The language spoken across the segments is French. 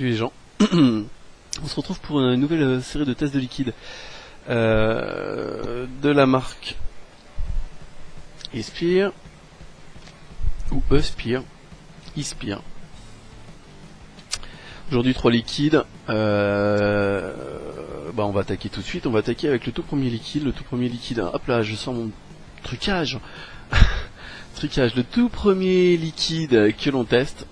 Salut les gens. On se retrouve pour une nouvelle série de tests de liquide de la marque Ispire ou Euspire. Ispire. Aujourd'hui 3 liquides. On va attaquer tout de suite. On va attaquer avec le tout premier liquide. Le tout premier liquide. Hop là, je sens mon trucage. Trucage. Le tout premier liquide que l'on teste.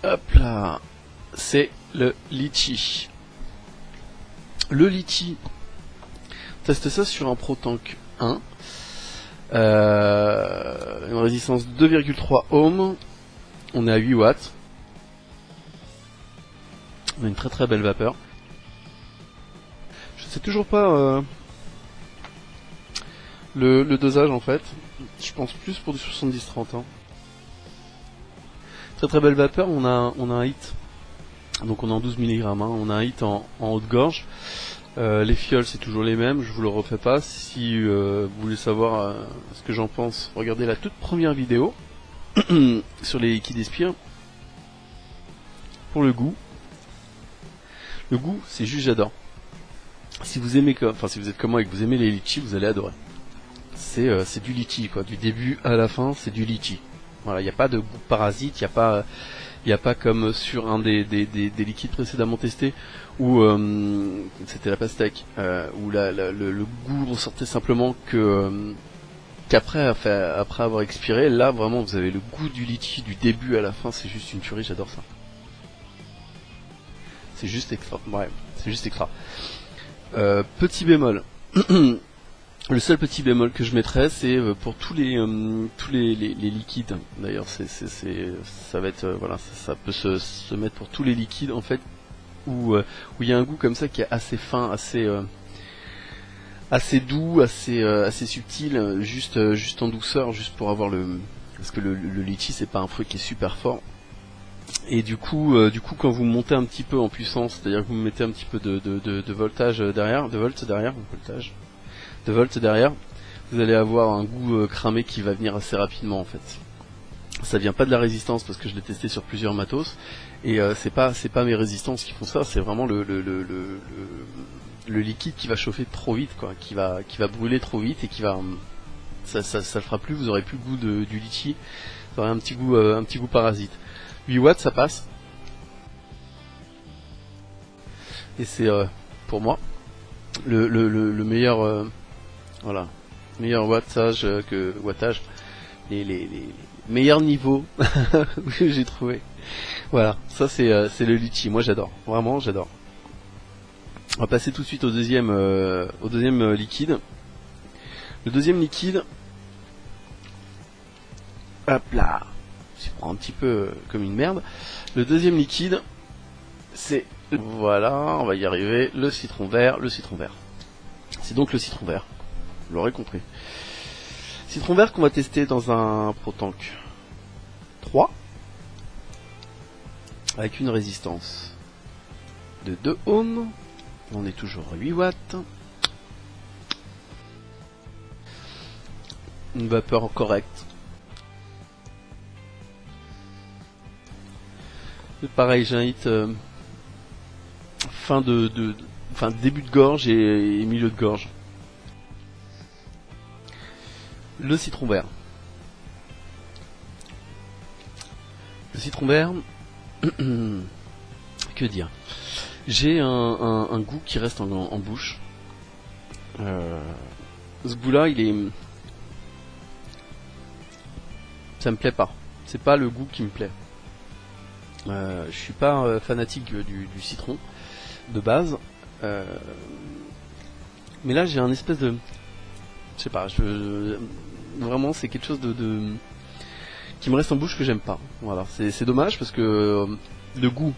Hop là. C'est le litchi. Le litchi. On teste ça sur un ProTank 1. Une résistance 2,3 ohms. On est à 8 watts. On a une très très belle vapeur. Je sais toujours pas le dosage en fait. Je pense plus pour du 70-30. Hein. Très très belle vapeur. On a un hit. Donc on est en 12 mg. Hein. On a un hit en haute gorge. Les fioles c'est toujours les mêmes. Je vous le refais pas. Si vous voulez savoir ce que j'en pense, regardez la toute première vidéo sur les liquides Ispire. Pour le goût. Le goût, c'est juste j'adore. Si vous aimez, si vous êtes comme moi et que vous aimez les litchis, vous allez adorer. C'est du litchi quoi, du début à la fin, c'est du litchi. Voilà, il n'y a pas de goût parasite, il n'y a pas comme sur un des liquides précédemment testés où c'était la pastèque, où le goût ressortait simplement qu'après avoir expiré. Là vraiment vous avez le goût du litchi du début à la fin, c'est juste une tuerie, j'adore ça. C'est juste extra. Ouais, c'est juste extra. Petit bémol. Le seul petit bémol que je mettrais, c'est pour tous les liquides. D'ailleurs, ça va être voilà, ça peut se mettre pour tous les liquides en fait, où il y a un goût comme ça qui est assez fin, assez doux, assez subtil, juste en douceur, juste pour avoir parce que le litchi c'est pas un fruit qui est super fort. Et du coup, quand vous montez un petit peu en puissance, c'est-à-dire que vous mettez un petit peu de voltage derrière, de volts derrière, vous allez avoir un goût cramé qui va venir assez rapidement en fait. Ça vient pas de la résistance parce que je l'ai testé sur plusieurs matos et c'est pas mes résistances qui font ça, c'est vraiment le liquide qui va chauffer trop vite quoi, qui va brûler trop vite et qui va ça le fera plus, vous aurez plus le goût du litchi, vous aurez un petit goût parasite. 8 watts ça passe. Et c'est pour moi le meilleur meilleur wattage les meilleurs niveaux que j'ai trouvé. Voilà, ça c'est le litchi, moi j'adore, vraiment j'adore. On va passer tout de suite au deuxième liquide. Le deuxième liquide, hop là, je prends un petit peu comme une merde. Le deuxième liquide, c'est, voilà, on va y arriver, le citron vert. C'est donc le citron vert, vous l'aurez compris. Citron vert qu'on va tester dans un ProTank 3, avec une résistance de 2 ohms, on est toujours à 8 watts. Une vapeur correcte. Pareil, j'ai un hit début de gorge et milieu de gorge. Le citron vert. Le citron vert, que dire? J'ai un goût qui reste en bouche. Ce goût-là, ça me plaît pas. C'est pas le goût qui me plaît. Je suis pas fanatique du citron de base, mais là j'ai un espèce de, je sais pas, vraiment c'est quelque chose qui me reste en bouche que j'aime pas. Voilà, c'est dommage parce que le goût,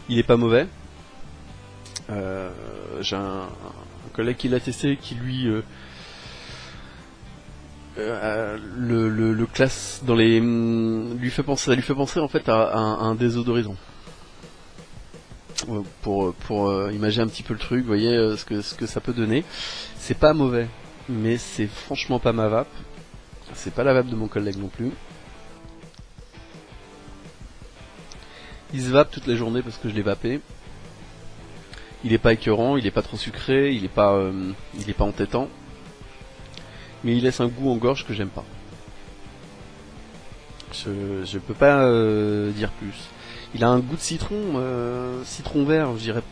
il est pas mauvais. J'ai un collègue qui l'a testé qui lui le classe dans les, ça lui fait penser en fait à un désodorisant. Pour imaginer un petit peu le truc, vous voyez ce que ça peut donner. C'est pas mauvais, mais c'est franchement pas ma vape. C'est pas la vape de mon collègue non plus. Il se vape toute la journée parce que je l'ai vapé. Il est pas écœurant, il est pas trop sucré, il est pas entêtant. Mais il laisse un goût en gorge que j'aime pas. Je peux pas dire plus. Il a un goût de citron, citron vert, je dirais.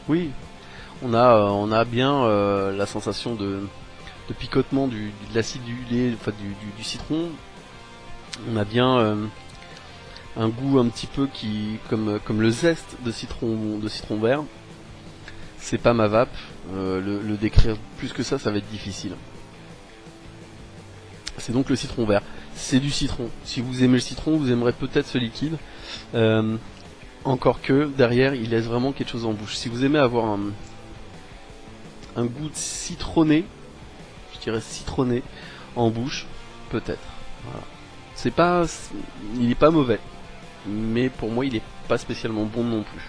Oui, on a bien la sensation de picotement de l'acide du lait, enfin du citron. On a bien un goût un petit peu comme le zeste de citron vert. C'est pas ma vape. Le décrire plus que ça va être difficile. C'est donc le citron vert. C'est du citron. Si vous aimez le citron, vous aimerez peut-être ce liquide. Encore que derrière, il laisse vraiment quelque chose en bouche. Si vous aimez avoir un goût de citronné, je dirais citronné en bouche, peut-être. Voilà. Il est pas mauvais, mais pour moi, il est pas spécialement bon non plus.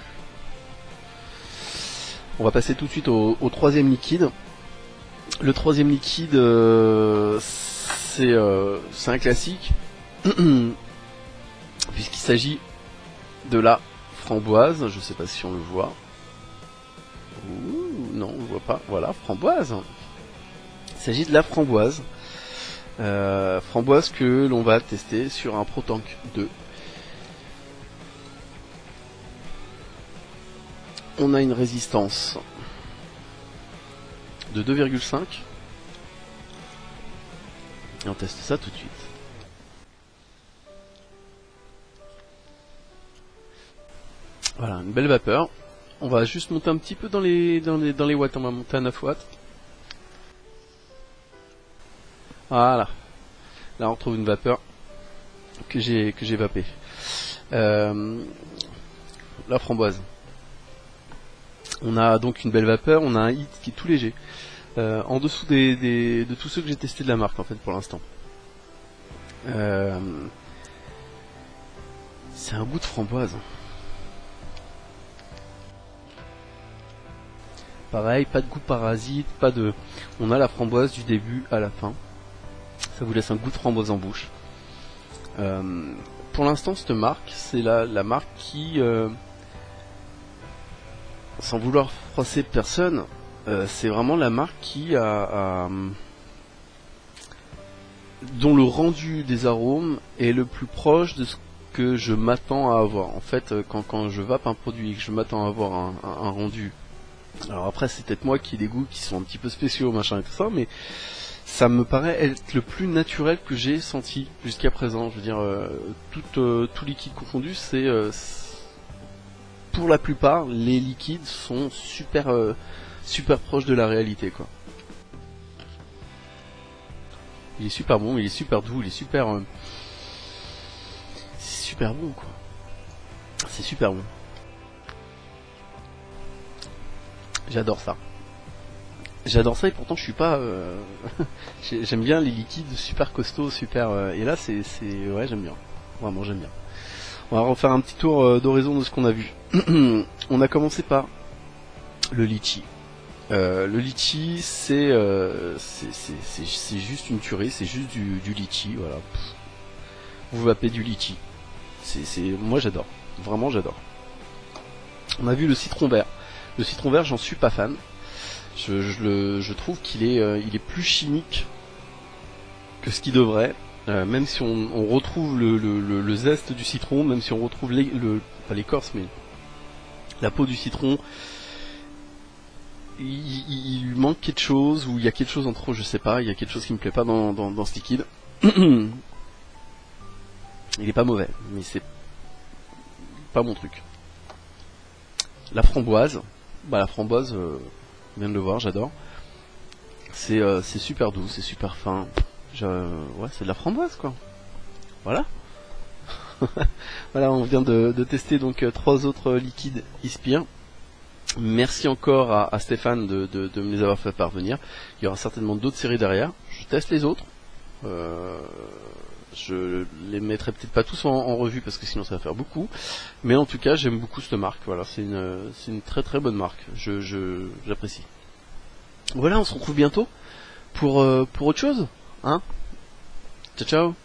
On va passer tout de suite au troisième liquide. Le troisième liquide, c'est un classique, puisqu'il s'agit de la framboise. Je sais pas si on le voit. Ouh, non, on le voit pas. Voilà, framboise. Il s'agit de la framboise. Framboise que l'on va tester sur un ProTank 2. On a une résistance de 2,5 et on teste ça tout de suite. Voilà, une belle vapeur. On va juste monter un petit peu dans les watts. On va monter à 9 watts. Voilà. Là on retrouve une vapeur que j'ai vapée. La framboise. On a donc une belle vapeur, on a un hit qui est tout léger. En dessous de tous ceux que j'ai testés de la marque en fait pour l'instant. C'est un goût de framboise. Pareil, pas de goût parasite, on a la framboise du début à la fin. Ça vous laisse un goût de framboise en bouche. Pour l'instant, cette marque, c'est la marque qui, sans vouloir froisser personne, c'est vraiment la marque qui dont le rendu des arômes est le plus proche de ce que je m'attends à avoir. En fait, quand je vape un produit et que je m'attends à avoir un rendu, alors après c'est peut-être moi qui ai des goûts qui sont un petit peu spéciaux, machin et tout ça, mais ça me paraît être le plus naturel que j'ai senti jusqu'à présent. Je veux dire, tout liquide confondu, c'est pour la plupart, les liquides sont super proches de la réalité, quoi. Il est super bon, il est super doux, il est super bon, quoi. C'est super bon. J'adore ça. J'adore ça et pourtant je suis pas. J'aime bien les liquides super costauds, super. Et là ouais, j'aime bien. Vraiment, j'aime bien. On va refaire un petit tour d'horizon de ce qu'on a vu. On a commencé par le litchi. Le litchi, c'est juste une tuerie, c'est juste du litchi, voilà. Vous vapez du litchi. Moi j'adore, vraiment j'adore. On a vu le citron vert. Le citron vert, j'en suis pas fan. Je trouve qu'il est plus chimique que ce qu'il devrait. Même si on retrouve le zeste du citron, même si on retrouve pas l'écorce, mais la peau du citron, il lui manque quelque chose, ou il y a quelque chose en trop, je sais pas, il y a quelque chose qui me plaît pas dans ce liquide. Il est pas mauvais, mais c'est pas mon truc. La framboise, on vient de le voir, j'adore. C'est super doux, c'est super fin. Ouais, c'est de la framboise, quoi. Voilà. Voilà, on vient de tester donc 3 autres liquides Ispire. Merci encore à Stéphane de me les avoir fait parvenir. Il y aura certainement d'autres séries derrière. Je teste les autres. Je les mettrai peut-être pas tous en revue parce que sinon ça va faire beaucoup. Mais en tout cas, j'aime beaucoup cette marque. Voilà, c'est une très très bonne marque. J'apprécie. Voilà, on se retrouve bientôt pour autre chose, hein. Ciao ciao.